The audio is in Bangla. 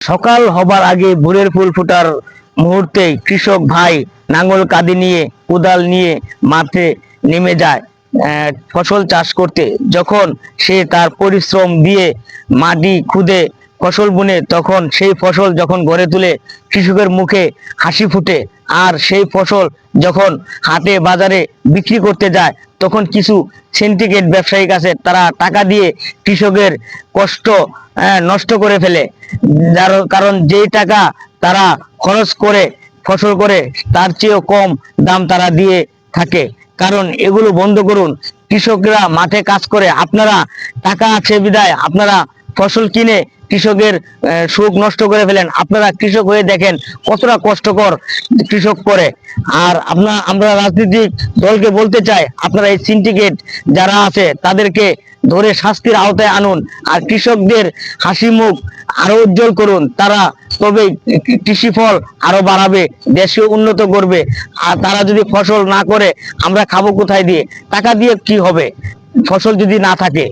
সকাল হবার আগে ভোরের ফুল ফোটার মুহূর্তে কৃষক ভাই নাঙ্গল কাঁধে নিয়ে কোদাল নিয়ে মাঠে নেমে যায় ফসল চাষ করতে। যখন সে তার পরিশ্রম দিয়ে মাটি খুদে ফসল বুনে, তখন সেই ফসল যখন গড়ে তুলে কৃষকের মুখে হাসি ফুটে। আর সেই ফসল যখন হাটে বাজারে বিক্রি করতে যায়, তখন কিছু সিন্ডিকেট ব্যবসায়িক আছে, তারা টাকা দিয়ে কৃষকের কষ্ট নষ্ট করে ফেলে। যার কারণ যেই টাকা তারা খরচ করে ফসল করে, তার চেয়েও কম দাম তারা দিয়ে থাকে। কারণ এগুলো বন্ধ করুন। কৃষকরা মাঠে কাজ করে, আপনারা টাকা আছে বিদায় আপনারা ফসল কিনে কৃষকের সুখ নষ্ট করে ফেলেন। আপনারা কৃষক হয়ে দেখেন কতটা কষ্টকর কৃষক করে। আর আমরা রাজনৈতিক দলকে বলতে চাই, আপনারা এই সিন্ডিকেট যারা আছে তাদেরকে ধরে শাস্তির আওতায় আনুন, আর কৃষকদের হাসি মুখ আরো উজ্জ্বল করুন। তারা তবে কৃষি ফল আরো বাড়াবে, দেশকে উন্নত করবে। আর তারা যদি ফসল না করে আমরা খাবো কোথায় দিয়ে? টাকা দিয়ে কি হবে ফসল যদি না থাকে?